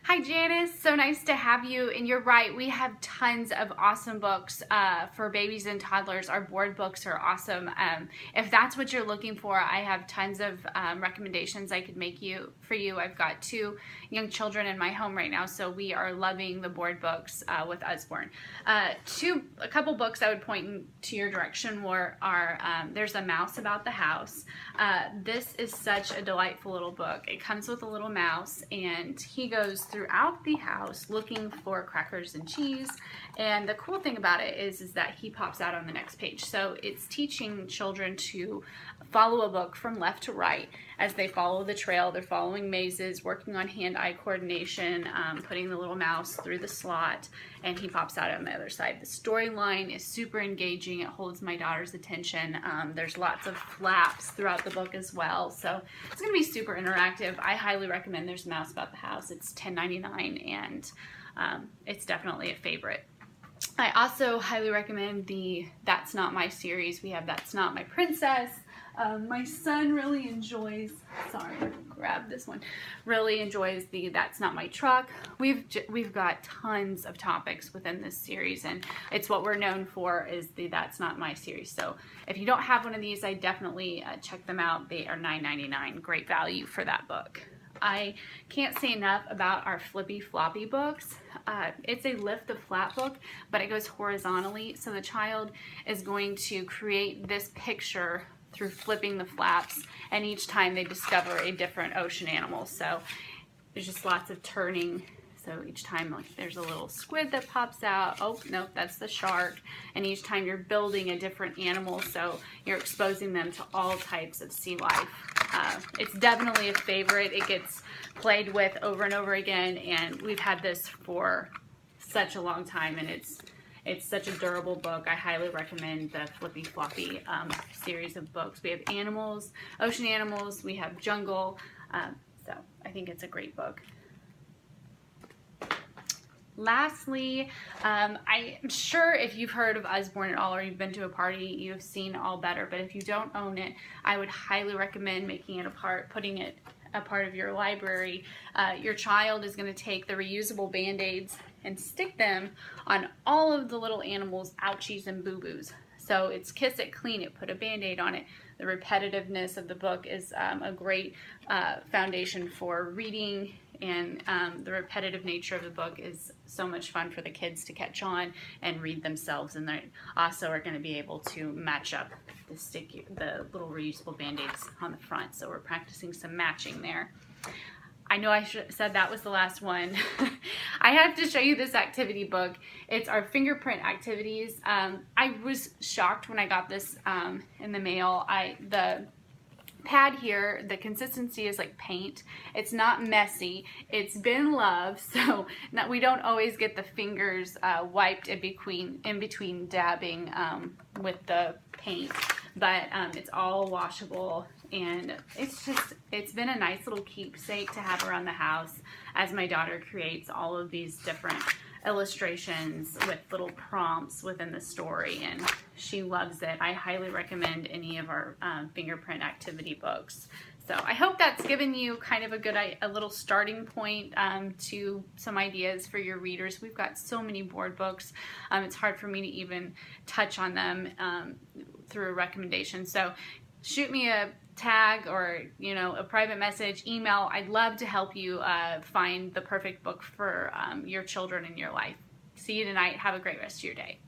Hi Janice, so nice to have you. And you're right, we have tons of awesome books for babies and toddlers. Our board books are awesome. If that's what you're looking for, I have tons of recommendations I could make for you. I've got 2 young children in my home right now, so we are loving the board books with Usborne. A couple books I would point to your direction are there's A Mouse About the House. This is such a delightful little book. It comes with a little mouse, and he goes throughout the house looking for crackers and cheese, and the cool thing about it is that he pops out on the next page. So it's teaching children to follow a book from left to right as they follow the trail. They're following mazes, working on hand-eye coordination, putting the little mouse through the slot, and he pops out on the other side. The storyline is super engaging. It holds my daughter's attention. There's lots of flaps throughout the book as well, so it's going to be super interactive. I highly recommend There's a Mouse About the House. It's $10.99, and it's definitely a favorite. I also highly recommend the That's Not My series. We have That's Not My Princess. My son really enjoys, grab this one, really enjoys the That's Not My Truck. We've got tons of topics within this series, and it's what we're known for is the That's Not My series. So if you don't have one of these, I definitely check them out. They are $9.99. Great value for that book. I can't say enough about our Flippy Floppy books. It's a lift the flap book, but it goes horizontally, so the child is going to create this picture through flipping the flaps, and each time they discover a different ocean animal. So there's just lots of turning. So each time, like, there's a little squid that pops out. Oh, no, that's the shark. And each time you're building a different animal, so you're exposing them to all types of sea life. It's definitely a favorite. It gets played with over and over again, and we've had this for such a long time, and it's such a durable book. I highly recommend the Flippy Floppy series of books. We have animals, ocean animals, we have jungle, so I think it's a great book. Lastly, I'm sure if you've heard of Usborne at all or you've been to a party, you've seen All Better, but if you don't own it, I would highly recommend making it putting it a part of your library. Your child is going to take the reusable Band-Aids and stick them on all of the little animals' ouchies and boo-boos. So it's Kiss It, Clean It, put a Band-Aid on it. The repetitiveness of the book is a great foundation for reading, and the repetitive nature of the book is so much fun for the kids to catch on and read themselves, and they also are going to be able to match up the little reusable Band-Aids on the front, so we're practicing some matching there. I know I said that was the last one. I have to show you this activity book. It's our fingerprint activities. I was shocked when I got this in the mail. The pad here, the consistency is like paint. It's not messy. It's been loved, so we don't always get the fingers wiped in between dabbing with the paint, but it's all washable, and it's been a nice little keepsake to have around the house as my daughter creates all of these different illustrations with little prompts within the story, and she loves it. I highly recommend any of our fingerprint activity books. So I hope that's given you kind of a little starting point to some ideas for your readers. We've got so many board books. It's hard for me to even touch on them through a recommendation. So shoot me a tag or a private message, email. I'd love to help you find the perfect book for your children in your life. See you tonight. Have a great rest of your day.